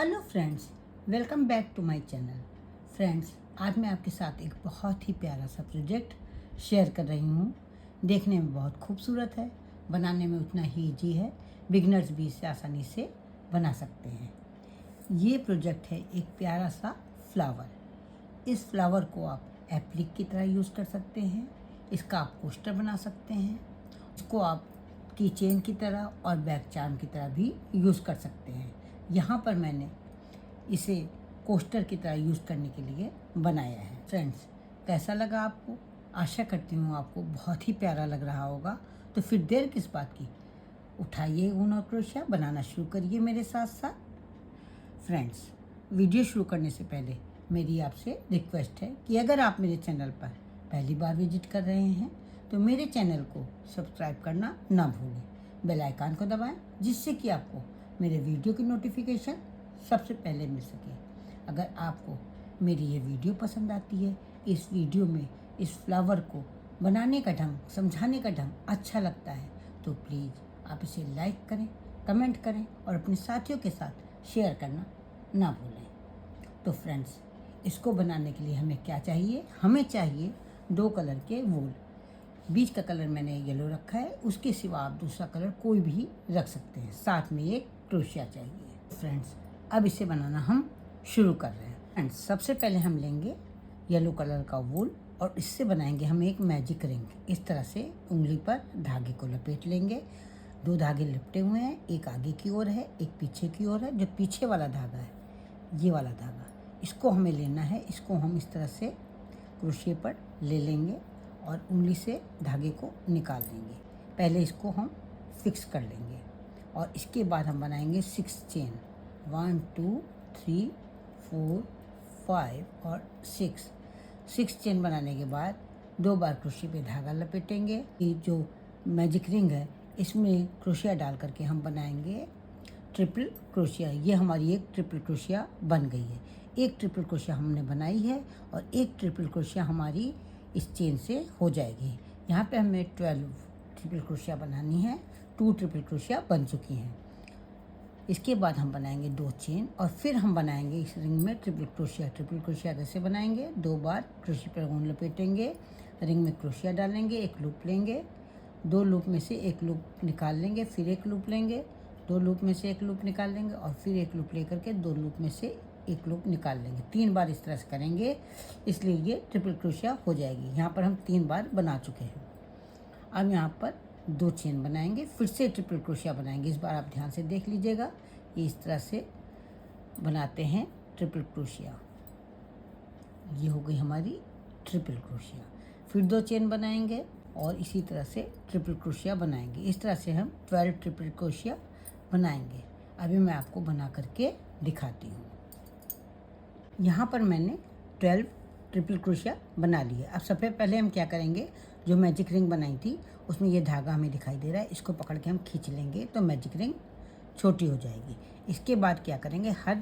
Hello friends, welcome back to my channel. Friends, आज मैं आपके साथ एक बहुत ही प्यारा सा प्रोजेक्ट शेयर कर रही हूँ। देखने में बहुत खूबसूरत है, बनाने में उतना ही ईजी है, बिगनर्स भी इसे आसानी से बना सकते हैं। ये प्रोजेक्ट है एक प्यारा सा फ्लावर। इस फ्लावर को आप एप्लिक की तरह यूज़ कर सकते हैं, इसका आप कोस्टर बना सकते हैं, इसको आप की चेन की तरह और बैक चार्म की तरह भी यूज़ कर सकते हैं। यहाँ पर मैंने इसे कोस्टर की तरह यूज़ करने के लिए बनाया है। फ्रेंड्स, कैसा लगा आपको? आशा करती हूँ आपको बहुत ही प्यारा लग रहा होगा। तो फिर देर किस बात की, उठाइए ऊन और क्रोशिया, बनाना शुरू करिए मेरे साथ साथ। फ्रेंड्स, वीडियो शुरू करने से पहले मेरी आपसे रिक्वेस्ट है कि अगर आप मेरे चैनल पर पहली बार विजिट कर रहे हैं तो मेरे चैनल को सब्सक्राइब करना ना भूलें, बेल आइकन को दबाएं, जिससे कि आपको मेरे वीडियो की नोटिफिकेशन सबसे पहले मिल सके। अगर आपको मेरी ये वीडियो पसंद आती है, इस वीडियो में इस फ्लावर को बनाने का ढंग, समझाने का ढंग अच्छा लगता है, तो प्लीज़ आप इसे लाइक करें, कमेंट करें और अपने साथियों के साथ शेयर करना ना भूलें। तो फ्रेंड्स, इसको बनाने के लिए हमें क्या चाहिए? हमें चाहिए 2 कलर के वूल। बीच का कलर मैंने येलो रखा है, उसके सिवा आप दूसरा कलर कोई भी रख सकते हैं। साथ में एक क्रोशिया चाहिए। फ्रेंड्स, अब इसे बनाना हम शुरू कर रहे हैं। फ्रेंड्स, सबसे पहले हम लेंगे येलो कलर का वूल और इससे बनाएंगे हम एक मैजिक रिंग। इस तरह से उंगली पर धागे को लपेट लेंगे। 2 धागे लिपटे हुए हैं, एक आगे की ओर है, एक पीछे की ओर है। जो पीछे वाला धागा है, ये वाला धागा, इसको हमें लेना है। इसको हम इस तरह से क्रोशिया पर ले लेंगे और उंगली से धागे को निकाल लेंगे। पहले इसको हम फिक्स कर लेंगे और इसके बाद हम बनाएंगे 6 चेन। 1 2 3 4 5 और 6 चेन बनाने के बाद 2 बार क्रोशिया पे धागा लपेटेंगे। ये जो मैजिक रिंग है, इसमें क्रोशिया डाल करके हम बनाएंगे ट्रिपल क्रोशिया। ये हमारी एक ट्रिपल क्रोशिया बन गई है। एक ट्रिपल क्रोशिया हमने बनाई है और एक ट्रिपल क्रोशिया हमारी इस चेन से हो जाएगी। यहाँ पे हमें 12 ट्रिपल क्रोशिया बनानी है। 2 ट्रिपल क्रोशिया बन चुकी हैं। इसके बाद हम बनाएंगे 2 चेन और फिर हम बनाएंगे इस रिंग में ट्रिपल क्रोशिया। ट्रिपल क्रोशिया कैसे बनाएंगे? 2 बार क्रोशिया पर ऊन लपेटेंगे, रिंग में क्रोशिया डालेंगे, एक लूप लेंगे, 2 लूप में से एक लूप निकाल लेंगे, फिर एक लूप लेंगे, 2 लूप में से एक लूप निकाल लेंगे और फिर एक लूप लेकर के 2 लूप में से एक लूप निकाल लेंगे। 3 बार इस तरह से करेंगे, इसलिए ये ट्रिपल क्रोशिया हो जाएगी। यहाँ पर हम 3 बार बना चुके हैं। अब यहाँ पर 2 चेन बनाएंगे, फिर से ट्रिपल क्रोशिया बनाएंगे। इस बार आप ध्यान से देख लीजिएगा, ये इस तरह से बनाते हैं ट्रिपल क्रोशिया। ये हो गई हमारी ट्रिपल क्रोशिया। फिर 2 चेन बनाएंगे और इसी तरह से ट्रिपल क्रोशिया बनाएंगे। इस तरह से हम 12 ट्रिपल क्रोशिया बनाएंगे। अभी मैं आपको बना करके दिखाती हूँ। यहाँ पर मैंने 12 ट्रिपल क्रोशिया बना लिए। अब सबसे पहले हम क्या करेंगे, जो मैजिक रिंग बनाई थी उसमें ये धागा हमें दिखाई दे रहा है, इसको पकड़ के हम खींच लेंगे तो मैजिक रिंग छोटी हो जाएगी। इसके बाद क्या करेंगे, हर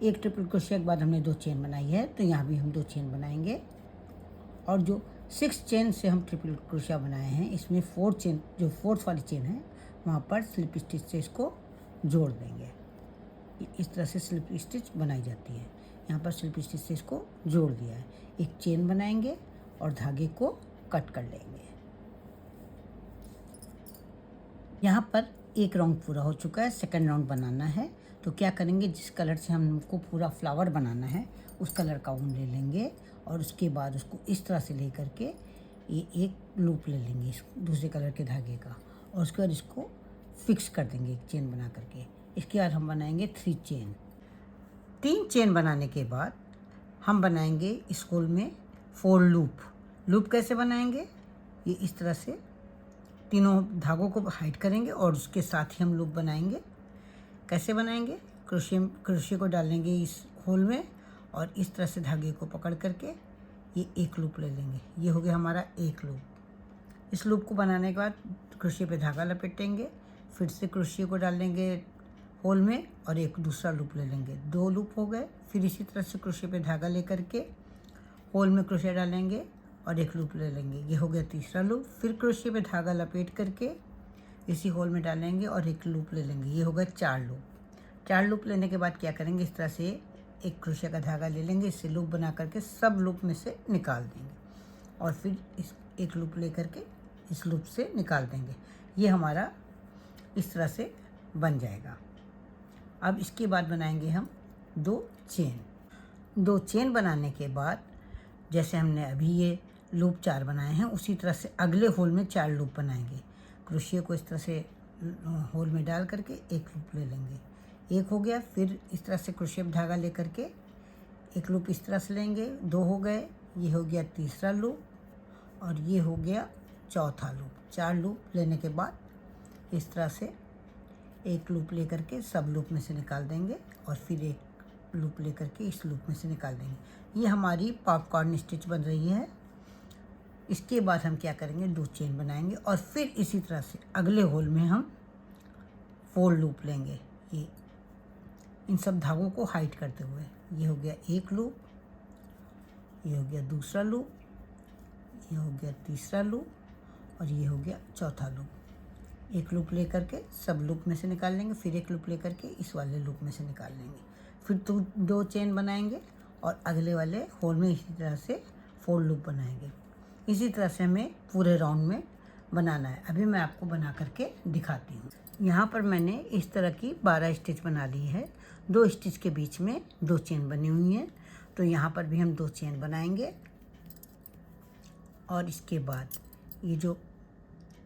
एक ट्रिपल क्रोशिया के बाद हमने 2 चेन बनाई है, तो यहाँ भी हम 2 चेन बनाएंगे और जो 6 चेन से हम ट्रिपल क्रोशिया बनाए हैं, इसमें 4 चेन, जो 4th वाली चेन है, वहाँ पर स्लिप स्टिच से इसको जोड़ देंगे। इस तरह से स्लिप स्टिच बनाई जाती है। यहाँ पर स्लिप स्टिच से इसको जोड़ दिया है। एक चेन बनाएंगे और धागे को कट कर लेंगे। यहाँ पर एक राउंड पूरा हो चुका है, सेकंड राउंड बनाना है। तो क्या करेंगे, जिस कलर से हमको पूरा फ्लावर बनाना है उस कलर का ऊन ले लेंगे और उसके बाद उसको इस तरह से ले करके ये एक लूप ले लेंगे इस दूसरे कलर के धागे का और उसके बाद इसको फिक्स कर देंगे एक चेन बना करके। इसके बाद हम बनाएंगे 3 चेन। 3 चेन बनाने के बाद हम बनाएंगे इस होल में 4 लूप। लूप कैसे बनाएंगे, ये इस तरह से तीनों धागों को हाइड करेंगे और उसके साथ ही हम लूप बनाएंगे। कैसे बनाएंगे, क्रोशिया को डालेंगे इस होल में और इस तरह से धागे को पकड़ करके ये एक लूप ले लेंगे। ये हो गया हमारा एक लूप। इस लूप को बनाने के बाद क्रोशिया पे धागा लपेटेंगे, फिर से क्रोशिया को डालेंगे होल में और एक दूसरा लूप ले लेंगे। 2 लूप हो गए। फिर इसी तरह से क्रोशिया पे धागा ले करके होल में क्रोशिया डालेंगे और एक लूप ले लेंगे। ये हो गया तीसरा लूप। फिर क्रोशिया पे धागा लपेट करके इसी होल में डालेंगे और एक लूप ले लेंगे। ये हो गया 4 लूप। 4 लूप लेने के बाद क्या करेंगे, इस तरह से एक क्रोशिया का धागा ले लेंगे, इससे लूप बना करके सब लूप में से निकाल देंगे और फिर इस एक लूप ले करके इस लूप से निकाल देंगे। ये हमारा इस तरह से बन जाएगा। अब इसके बाद बनाएंगे हम 2 चेन। 2 चेन बनाने के बाद जैसे हमने अभी ये लूप 4 बनाए हैं, उसी तरह से अगले होल में 4 लूप बनाएंगे। क्रोशिया को इस तरह से होल में डाल करके एक लूप ले लेंगे, एक हो गया। फिर इस तरह से क्रोशिया धागा ले करके एक लूप इस तरह से लेंगे, 2 हो गए। ये हो गया तीसरा लूप और ये हो गया चौथा लूप। 4 लूप लेने के बाद इस तरह से एक लूप ले करके सब लूप में से निकाल देंगे और फिर एक लूप ले करके इस लूप में से निकाल देंगे। ये हमारी पॉपकॉर्न स्टिच बन रही है। इसके बाद हम क्या करेंगे, 2 चेन बनाएंगे और फिर इसी तरह से अगले होल में हम 4 लूप लेंगे। ये इन सब धागों को हाइड करते हुए ये हो गया एक लूप, ये हो गया दूसरा लूप, ये हो गया तीसरा लूप और ये हो गया चौथा लूप। एक लूप ले करके सब लूप में से निकाल लेंगे, फिर एक लूप ले करके इस वाले लूप में से निकाल लेंगे। फिर 2 चेन बनाएंगे और अगले वाले होल में इसी तरह से 4 लूप बनाएंगे। इसी तरह से हमें पूरे राउंड में बनाना है। अभी मैं आपको बना करके दिखाती हूँ। यहाँ पर मैंने इस तरह की 12 स्टिच बना ली है। 2 स्टिच के बीच में 2 चेन बनी हुई हैं, तो यहाँ पर भी हम 2 चेन बनाएंगे और इसके बाद ये जो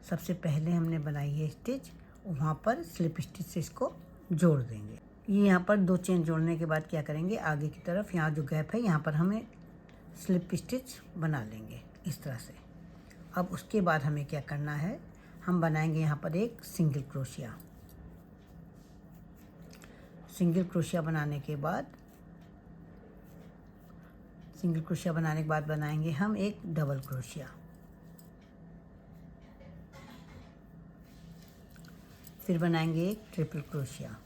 सबसे पहले हमने बनाई है स्टिच, वहाँ पर स्लिप स्टिच से इसको जोड़ देंगे। ये यहाँ पर 2 चेन जोड़ने के बाद क्या करेंगे, आगे की तरफ यहाँ जो गैप है यहाँ पर हमें स्लिप स्टिच बना लेंगे इस तरह से। अब उसके बाद हमें क्या करना है, हम बनाएंगे यहाँ पर एक सिंगल क्रोशिया। सिंगल क्रोशिया बनाने के बाद बनाएंगे हम एक डबल क्रोशिया। फिर बनाएंगे एक ट्रिपल क्रोशिया।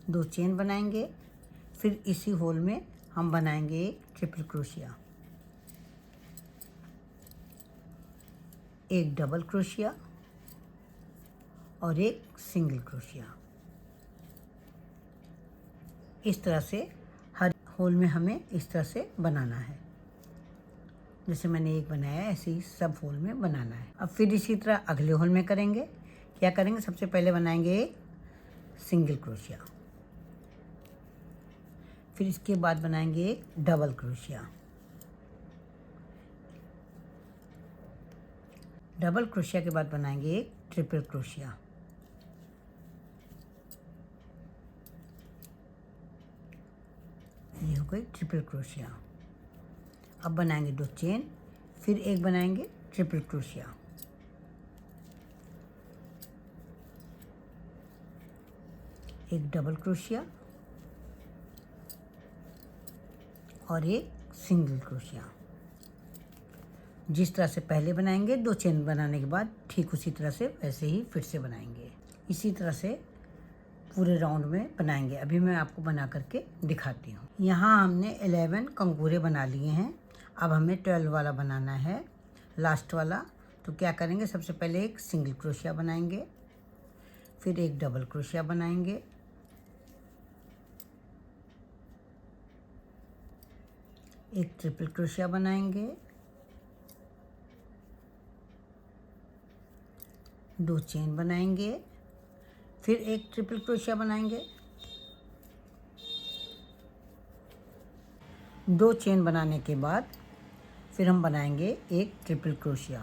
2 चेन बनाएंगे, फिर इसी होल में हम बनाएंगे एक ट्रिपल क्रोशिया, एक डबल क्रोशिया और एक सिंगल क्रोशिया। इस तरह से हर होल में हमें इस तरह से बनाना है। जैसे मैंने एक बनाया है ऐसे ही सब होल में बनाना है। अब फिर इसी तरह अगले होल में करेंगे। क्या करेंगे, सबसे पहले बनाएंगे एक सिंगल क्रोशिया, फिर इसके बाद बनाएंगे एक डबल क्रोशिया। डबल क्रोशिया के बाद बनाएंगे एक ट्रिपल क्रोशिया। ये हो गई ट्रिपल क्रोशिया। अब बनाएंगे 2 चेन, फिर एक बनाएंगे ट्रिपल क्रोशिया, एक डबल क्रोशिया और एक सिंगल क्रोशिया। जिस तरह से पहले बनाएंगे 2 चेन बनाने के बाद, ठीक उसी तरह से वैसे ही फिर से बनाएंगे। इसी तरह से पूरे राउंड में बनाएंगे। अभी मैं आपको बना करके दिखाती हूँ। यहाँ हमने 11 कंगूरे बना लिए हैं। अब हमें 12 वाला बनाना है, लास्ट वाला। तो क्या करेंगे, सबसे पहले एक सिंगल क्रोशिया बनाएंगे, फिर एक डबल क्रोशिया बनाएंगे, एक ट्रिपल क्रोशिया बनाएंगे, 2 चेन बनाएंगे, फिर एक ट्रिपल क्रोशिया बनाएंगे, 2 चेन बनाने के बाद फिर हम बनाएंगे एक ट्रिपल क्रोशिया,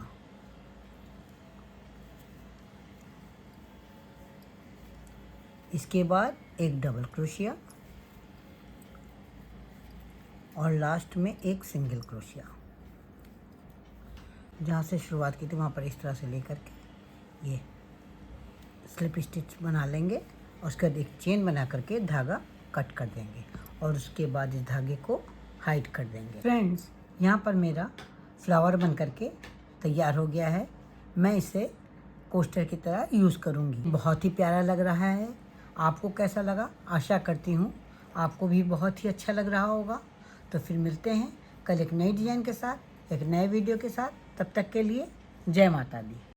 इसके बाद एक डबल क्रोशिया और लास्ट में एक सिंगल क्रोशिया। जहाँ से शुरुआत की थी वहाँ पर इस तरह से लेकर के ये स्लिप स्टिच बना लेंगे और उसके बाद एक चेन बना करके धागा कट कर देंगे और उसके बाद इस धागे को हाइड कर देंगे। फ्रेंड्स, यहाँ पर मेरा फ्लावर बन करके तैयार हो गया है। मैं इसे कोस्टर की तरह यूज़ करूँगी। बहुत ही प्यारा लग रहा है। आपको कैसा लगा? आशा करती हूँ आपको भी बहुत ही अच्छा लग रहा होगा। तो फिर मिलते हैं कल एक नई डिज़ाइन के साथ, एक नए वीडियो के साथ। तब तक के लिए जय माता दी।